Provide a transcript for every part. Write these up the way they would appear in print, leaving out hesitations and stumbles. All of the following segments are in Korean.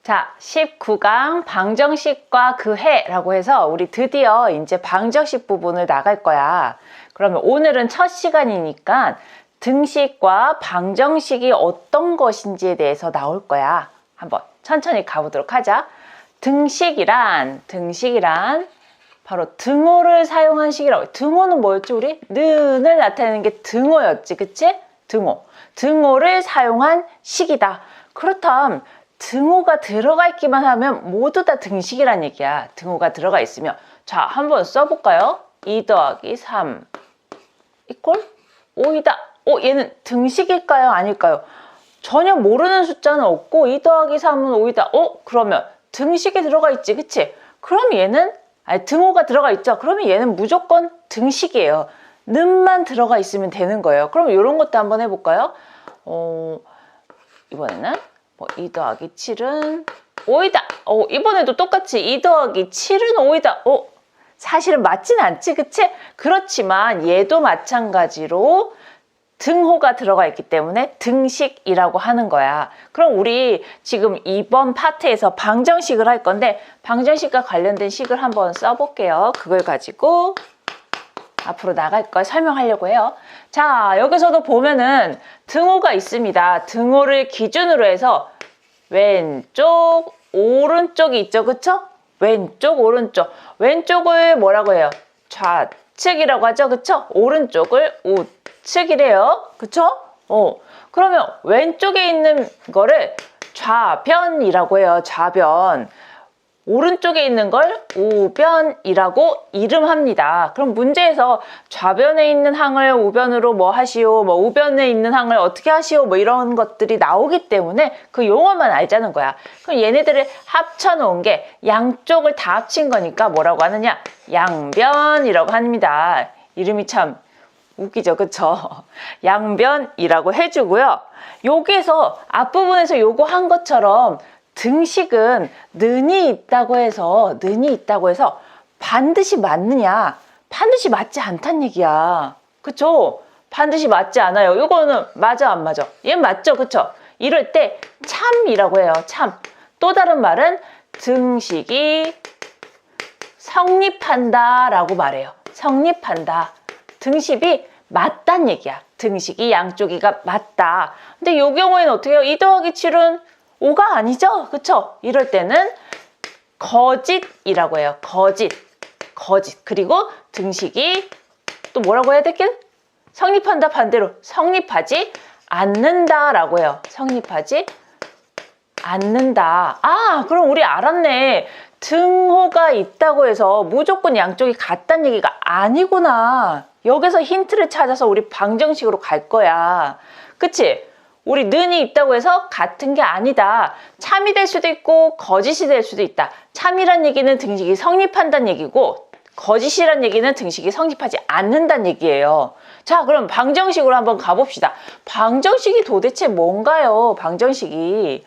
자, 19강 방정식과 그 해라고 해서 우리 드디어 이제 방정식 부분을 나갈 거야. 그러면 오늘은 첫 시간이니까 등식과 방정식이 어떤 것인지에 대해서 나올 거야. 한번 천천히 가보도록 하자. 등식이란 바로 등호를 사용한 식이라고. 등호는 뭐였지 우리? 는을 나타내는 게 등호였지, 그치? 등호를 사용한 식이다. 그렇다면 등호가 들어가 있기만 하면 모두 다 등식이란 얘기야. 등호가 들어가 있으면. 자, 한번 써볼까요? 2 더하기 3 이꼴 5이다. 얘는 등식일까요? 아닐까요? 전혀 모르는 숫자는 없고 2 더하기 3은 5이다. 그러면 등식이 들어가 있지, 그치? 그럼 얘는 등호가 들어가 있죠. 그러면 얘는 무조건 등식이에요. 는만 들어가 있으면 되는 거예요. 그럼 이런 것도 한번 해볼까요? 이번에는 2 더하기 7은 5이다. 이번에도 똑같이 2 더하기 7은 5이다. 사실은 맞진 않지, 그치? 그렇지만 얘도 마찬가지로 등호가 들어가 있기 때문에 등식이라고 하는 거야. 그럼 우리 지금 이번 파트에서 방정식을 할 건데 방정식과 관련된 식을 한번 써볼게요. 그걸 가지고 앞으로 나갈 걸 설명하려고 해요. 자, 여기서도 보면은 등호가 있습니다. 등호를 기준으로 해서 왼쪽, 오른쪽이 있죠, 그쵸? 왼쪽, 오른쪽. 왼쪽을 뭐라고 해요? 좌측이라고 하죠, 그쵸? 오른쪽을 우측이래요, 그쵸? 그러면 왼쪽에 있는 거를 좌변이라고 해요, 좌변. 오른쪽에 있는 걸 우변이라고 이름합니다. 그럼 문제에서 좌변에 있는 항을 우변으로 뭐 하시오, 뭐 우변에 있는 항을 어떻게 하시오, 뭐 이런 것들이 나오기 때문에 그 용어만 알자는 거야. 그럼 얘네들을 합쳐놓은 게 양쪽을 다 합친 거니까 뭐라고 하느냐? 양변이라고 합니다. 이름이 참 웃기죠, 그쵸? 양변이라고 해주고요. 여기에서 앞부분에서 요거 한 것처럼 등식은 는이 있다고 해서 반드시 맞느냐? 반드시 맞지 않단 얘기야. 그쵸? 반드시 맞지 않아요. 이거는 맞아, 안 맞아? 얘는 맞죠, 그쵸? 이럴 때 참이라고 해요, 참. 또 다른 말은 등식이 성립한다 라고 말해요. 성립한다. 등식이 맞단 얘기야. 등식이 양쪽이가 맞다. 근데 이 경우에는 어떻게 해요? 2 더하기 7은 5가 아니죠? 그쵸? 이럴 때는 거짓이라고 해요. 거짓. 그리고 등식이 또 뭐라고 해야 될게? 성립한다 반대로 성립하지 않는다라고 해요. 성립하지 않는다. 그럼 우리 알았네. 등호가 있다고 해서 무조건 양쪽이 같다는 얘기가 아니구나. 여기서 힌트를 찾아서 우리 방정식으로 갈 거야. 그치? 우리 는이 있다고 해서 같은 게 아니다. 참이 될 수도 있고 거짓이 될 수도 있다. 참이란 얘기는 등식이 성립한다는 얘기고 거짓이란 얘기는 등식이 성립하지 않는다는 얘기예요. 자, 그럼 방정식으로 한번 가봅시다. 방정식이 도대체 뭔가요? 방정식이.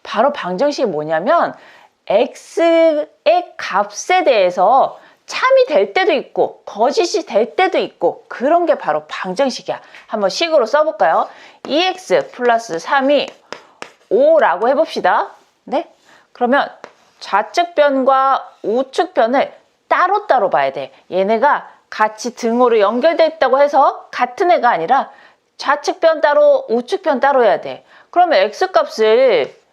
바로 방정식이 뭐냐면 x의 값에 대해서 참이 될 때도 있고 거짓이 될 때도 있고 그런 게 바로 방정식이야. 한번 식으로 써볼까요? 2x 플러스 3이 5라고 해봅시다. 네? 그러면 좌측변과 우측변을 따로따로 봐야 돼. 얘네가 같이 등호로 연결되어 있다고 해서 같은 애가 아니라 좌측변 따로 우측변 따로 해야 돼. 그러면 x값을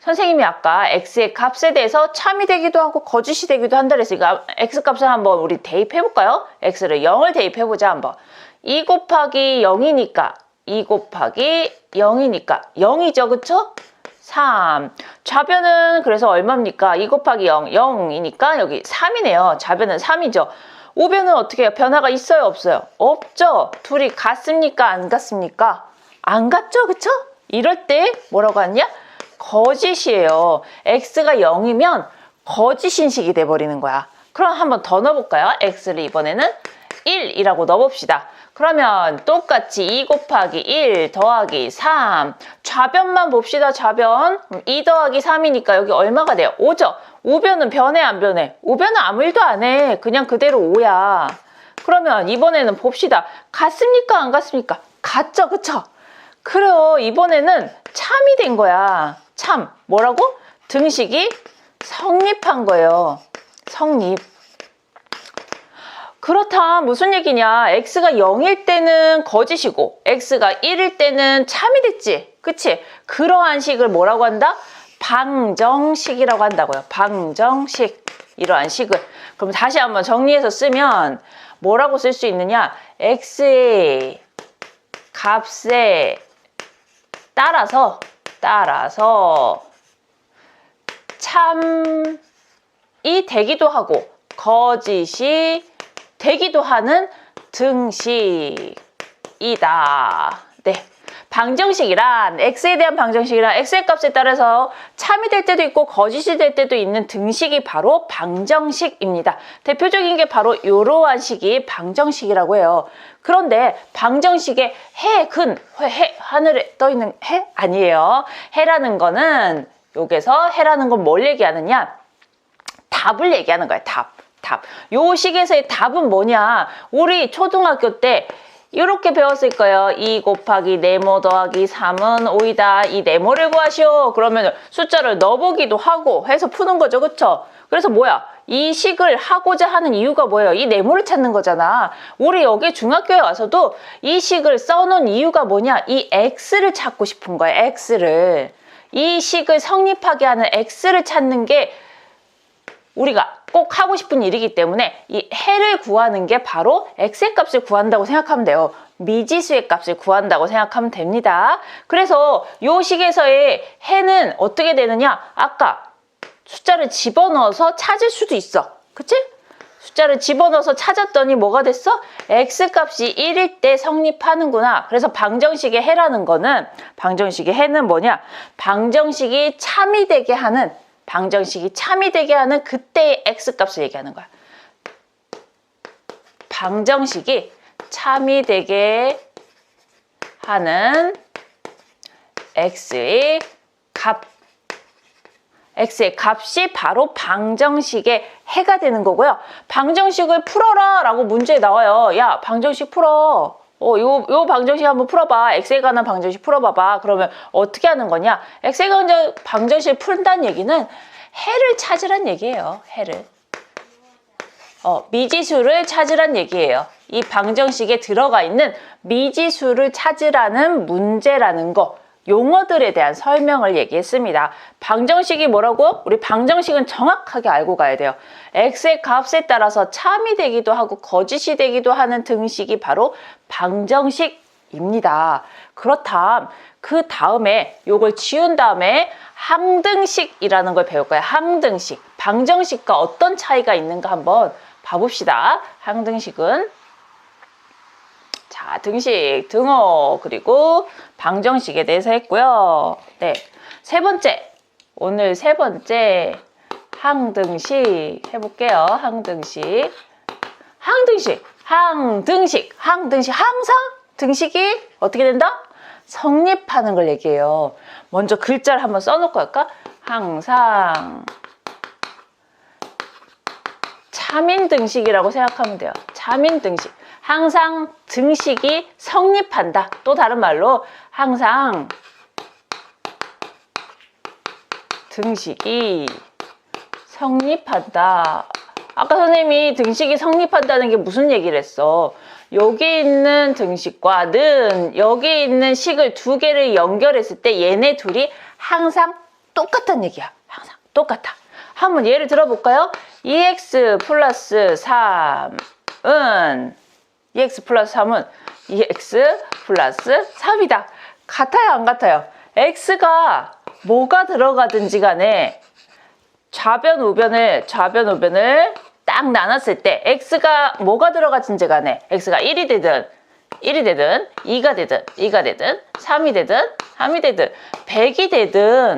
선생님이 아까 x의 값에 대해서 참이 되기도 하고 거짓이 되기도 한다 그랬으니까 x값을 한번 우리 대입해볼까요? x를 0을 대입해보자 한번. 2 곱하기 0이니까 2 곱하기 0이니까 0이죠, 그쵸? 3. 좌변은 그래서 얼마입니까? 2 곱하기 0, 0이니까 여기 3이네요. 좌변은 3이죠. 우변은 어떻게 해요? 변화가 있어요, 없어요? 없죠. 둘이 같습니까? 안 같습니까? 안 같죠, 그쵸? 이럴 때 뭐라고 하냐? 거짓이에요. x가 0이면 거짓인식이 돼버리는 거야. 그럼 한번 더 넣어볼까요? x를 이번에는 1이라고 넣어봅시다. 그러면 똑같이 2 곱하기 1 더하기 3 좌변만 봅시다. 좌변 2 더하기 3이니까 여기 얼마가 돼요? 5죠? 우변은 변해 안 변해? 우변은 아무 일도 안 해. 그냥 그대로 5야. 그러면 이번에는 봅시다. 같습니까? 안 같습니까? 같죠? 그쵸? 그래요. 이번에는 참이 된 거야. 참. 뭐라고? 등식이 성립한 거예요. 성립. 그렇다 무슨 얘기냐? x가 0일 때는 거짓이고 x가 1일 때는 참이 됐지. 그치? 그러한 식을 뭐라고 한다? 방정식이라고 한다고요. 방정식. 이러한 식을. 그럼 다시 한번 정리해서 쓰면 뭐라고 쓸 수 있느냐? x의 값에 따라서 참이 되기도 하고 거짓이 되기도 하는 등식이다. 네. 방정식이란 x에 대한 방정식이란 x의 값에 따라서 참이 될 때도 있고 거짓이 될 때도 있는 등식이 바로 방정식입니다. 대표적인 게 바로 이러한 식이 방정식이라고 해요. 그런데 방정식의 해, 근, 해, 하늘에 떠 있는 해? 아니에요. 해라는 거는 여기서 해라는 건 뭘 얘기하느냐? 답을 얘기하는 거야. 답. 요 식에서의 답은 뭐냐? 우리 초등학교 때 이렇게 배웠을 거예요. 2 곱하기 네모 더하기 3은 5이다. 이 네모를 구하시오. 그러면 숫자를 넣어보기도 하고 해서 푸는 거죠. 그쵸? 그래서 뭐야? 이 식을 하고자 하는 이유가 뭐예요? 이 네모를 찾는 거잖아. 우리 여기 중학교에 와서도 이 식을 써놓은 이유가 뭐냐? 이 x를 찾고 싶은 거예요. x를. 이 식을 성립하게 하는 x를 찾는 게 우리가 꼭 하고 싶은 일이기 때문에 이 해를 구하는 게 바로 x의 값을 구한다고 생각하면 돼요. 미지수의 값을 구한다고 생각하면 됩니다. 그래서 이 식에서의 해는 어떻게 되느냐? 아까 숫자를 집어넣어서 찾을 수도 있어. 그치? 숫자를 집어넣어서 찾았더니 뭐가 됐어? x값이 1일 때 성립하는구나. 그래서 방정식의 해라는 거는 방정식의 해는 뭐냐? 방정식이 참이 되게 하는 그때의 x값을 얘기하는 거야. 방정식이 참이 되게 하는 x의 값이 바로 방정식의 해가 되는 거고요. 방정식을 풀어라 라고 문제에 나와요. 야, 방정식 풀어. 요 방정식 한번 풀어봐. x에 관한 방정식 풀어봐봐. 그러면 어떻게 하는 거냐? x에 관한 방정식을 푼다는 얘기는 해를 찾으란 얘기예요. 해를. 미지수를 찾으란 얘기예요. 이 방정식에 들어가 있는 미지수를 찾으라는 문제라는 거. 용어들에 대한 설명을 얘기했습니다. 방정식이 뭐라고? 우리 방정식은 정확하게 알고 가야 돼요. x의 값에 따라서 참이 되기도 하고 거짓이 되기도 하는 등식이 바로 방정식입니다. 그렇다면 그 다음에 요걸 지운 다음에 항등식이라는 걸 배울 거예요. 항등식. 방정식과 어떤 차이가 있는가 한번 봐봅시다. 항등식은 자, 등식, 등호, 그리고 방정식에 대해서 했고요. 네, 오늘 세 번째 항등식 해볼게요. 항등식. 항상 등식이 어떻게 된다? 성립하는 걸 얘기해요. 먼저 글자를 한번 써놓고 할까? 항상 참인 등식이라고 생각하면 돼요. 참인 등식. 항상 등식이 성립한다. 또 다른 말로 항상 등식이 성립한다. 아까 선생님이 등식이 성립한다는 게 무슨 얘기를 했어? 여기 있는 등식과 여기 있는 식을 두 개를 연결했을 때 얘네 둘이 항상 똑같다는 얘기야. 항상 똑같아. 한번 예를 들어볼까요? 2x 플러스 3은 2x 플러스 3은 2x 플러스 3이다. 같아요, 안 같아요? x가 뭐가 들어가든지 간에 좌변, 우변을 딱 나눴을 때 x가 뭐가 들어가든지 간에 x가 1이 되든 2가 되든 3이 되든 100이 되든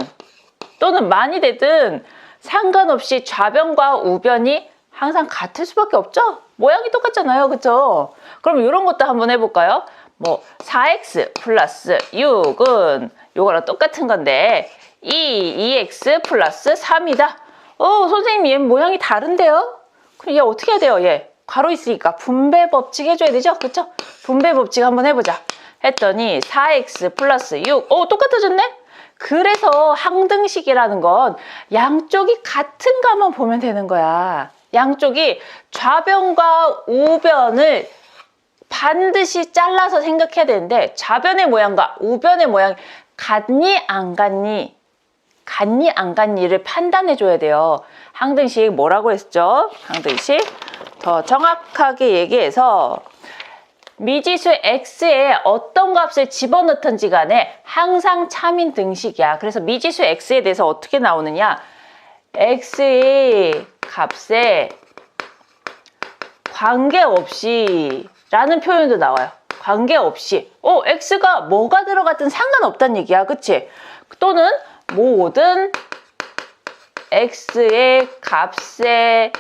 또는 만이 되든 상관없이 좌변과 우변이 항상 같을 수밖에 없죠? 모양이 똑같잖아요. 그쵸? 그럼 이런 것도 한번 해볼까요? 4x 플러스 6은 요거랑 똑같은 건데 2x 플러스 3이다. 선생님 얘 모양이 다른데요? 그럼 얘 어떻게 해야 돼요? 얘 괄호 있으니까 분배 법칙 해줘야 되죠? 그쵸? 분배 법칙 한번 해보자. 했더니 4x 플러스 6 똑같아졌네? 그래서 항등식이라는 건 양쪽이 같은가만 보면 되는 거야. 양쪽이 좌변과 우변을 반드시 잘라서 생각해야 되는데 좌변의 모양과 우변의 모양이 같니 안 같니? 같니 안 같니를 판단해 줘야 돼요. 항등식 뭐라고 했죠? 항등식 더 정확하게 얘기해서 미지수 x에 어떤 값을 집어넣든지 간에 항상 참인 등식이야. 그래서 미지수 x에 대해서 어떻게 나오느냐? x의 값에 관계없이 라는 표현도 나와요. 관계없이. x가 뭐가 들어갔든 상관없다는 얘기야. 그치? 또는 모든 x의 값에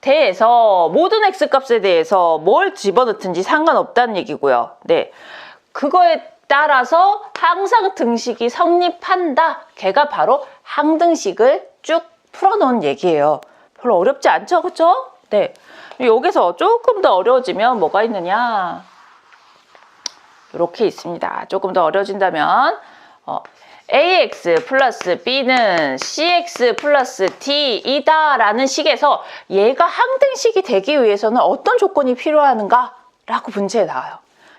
대해서 모든 x값에 대해서 뭘 집어넣든지 상관없다는 얘기고요. 네, 그거에 따라서 항상 등식이 성립한다. 걔가 바로 항등식을 쭉 풀어놓은 얘기예요. 별로 어렵지 않죠? 그쵸? 네, 여기서 조금 더 어려워지면 뭐가 있느냐? 이렇게 있습니다. 조금 더 어려워진다면 ax 플러스 b는 cx 플러스 d이다 라는 식에서 얘가 항등식이 되기 위해서는 어떤 조건이 필요한가? 라고 문제에 나와요.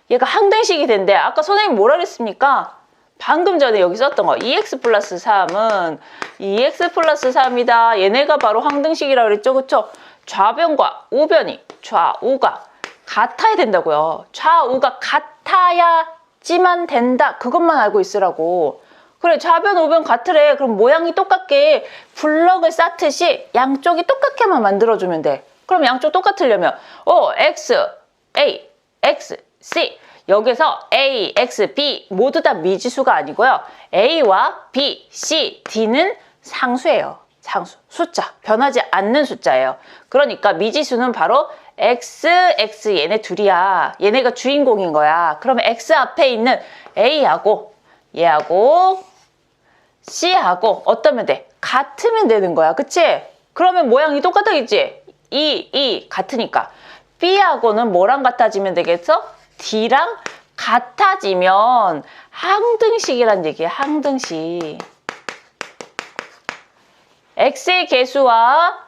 얘가 항등식이 된대. 아까 선생님이 뭐라 그랬습니까? 방금 전에 여기 썼던 거 2x 플러스 3은 2x 플러스 3이다. 얘네가 바로 항등식이라 그랬죠. 그쵸? 좌변과 우변이 좌우가 같아야 된다고요. 좌우가 같아야지만 된다. 그것만 알고 있으라고. 그래, 좌변 우변 같으래. 그럼 모양이 똑같게 블럭을 쌓듯이 양쪽이 똑같게만 만들어주면 돼. 그럼 양쪽 똑같으려면 x, a, x, c 여기서 a, x, b 모두 다 미지수가 아니고요. a와 b, c, d는 상수예요. 상수, 숫자, 변하지 않는 숫자예요. 그러니까 미지수는 바로 x, x 얘네 둘이야. 얘네가 주인공인 거야. 그러면 x 앞에 있는 a하고 얘하고 C하고 어떠면 돼? 같으면 되는 거야. 그치? 그러면 모양이 똑같아겠지? 같으니까. B하고는 뭐랑 같아지면 되겠어? D랑 같아지면 항등식이란 얘기야. 항등식. X의 개수와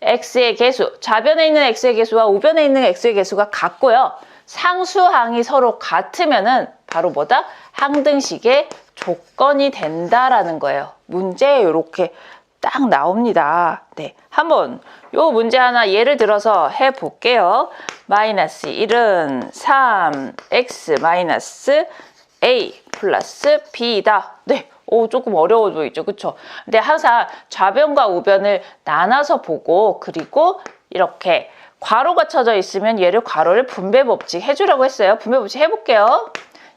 X의 개수, 좌변에 있는 X의 개수와 우변에 있는 X의 개수가 같고요. 상수항이 서로 같으면은 바로 뭐다? 항등식의 조건이 된다라는 거예요. 문제에 이렇게 딱 나옵니다. 네, 한번 요 문제 하나 예를 들어서 해볼게요. 마이너스 1은 3x 마이너스 a 플러스 b다. 네, 조금 어려워 보이죠, 그쵸? 근데 항상 좌변과 우변을 나눠서 보고 그리고 이렇게 괄호가 쳐져 있으면 얘를 괄호를 분배 법칙 해주라고 했어요. 분배 법칙 해볼게요.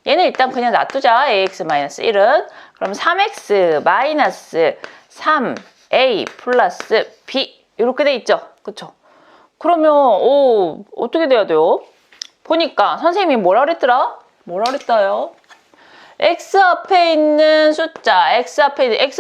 얘는 일단 그냥 놔두자. ax-1은 그럼 3x 마이너스 3a 플러스 b 이렇게 돼 있죠. 그쵸? 그러면 어떻게 돼야 돼요? 보니까 선생님이 뭐라 그랬더라? 뭐라 그랬어요? x 앞에 있는 숫자 x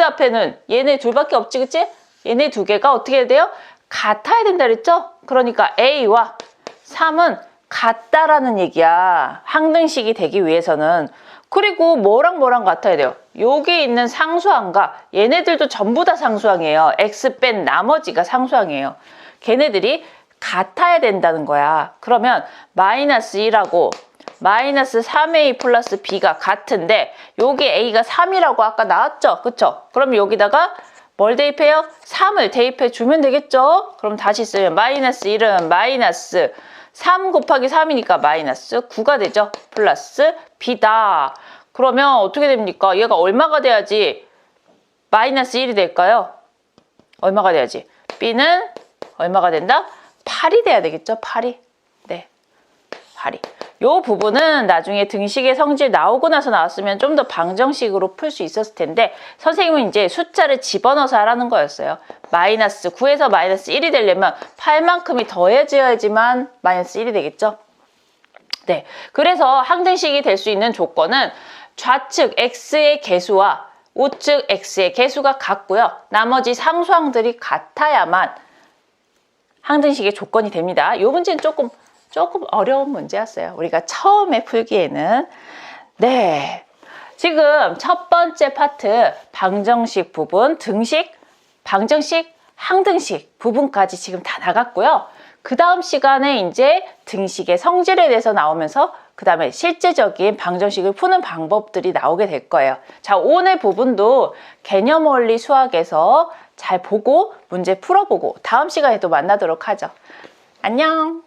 앞에는 얘네 둘밖에 없지, 그치? 얘네 두 개가 어떻게 해야 돼요? 같아야 된다 그랬죠? 그러니까 a와 3은 같다라는 얘기야. 항등식이 되기 위해서는. 그리고 뭐랑 뭐랑 같아야 돼요? 여기 있는 상수항과 얘네들도 전부 다 상수항이에요. x 뺀 나머지가 상수항이에요. 걔네들이 같아야 된다는 거야. 그러면 마이너스 1하고 마이너스 3a 플러스 b가 같은데 여기 a가 3이라고 아까 나왔죠? 그쵸? 그럼 여기다가 뭘 대입해요? 3을 대입해 주면 되겠죠? 그럼 다시 쓰면 마이너스 1은 마이너스 3 곱하기 3이니까 마이너스 9가 되죠. 플러스 b다. 그러면 어떻게 됩니까? 얘가 얼마가 돼야지 마이너스 1이 될까요? 얼마가 돼야지? b는 얼마가 된다? 8이 돼야 되겠죠? 8이. 네, 8이. 요 부분은 나중에 등식의 성질 나오고 나서 나왔으면 좀 더 방정식으로 풀 수 있었을 텐데 선생님은 이제 숫자를 집어넣어서 하라는 거였어요. 마이너스 9에서 마이너스 1이 되려면 8만큼이 더해져야지만 마이너스 1이 되겠죠. 네, 그래서 항등식이 될 수 있는 조건은 좌측 x의 개수와 우측 x의 개수가 같고요. 나머지 상수항들이 같아야만 항등식의 조건이 됩니다. 이 문제는 조금 어려운 문제였어요. 우리가 처음에 풀기에는. 네. 지금 첫 번째 파트 방정식 부분, 등식, 방정식, 항등식 부분까지 지금 다 나갔고요. 그 다음 시간에 이제 등식의 성질에 대해서 나오면서 그 다음에 실제적인 방정식을 푸는 방법들이 나오게 될 거예요. 자, 오늘 부분도 개념 원리 수학에서 잘 보고 문제 풀어보고 다음 시간에 또 만나도록 하죠. 안녕.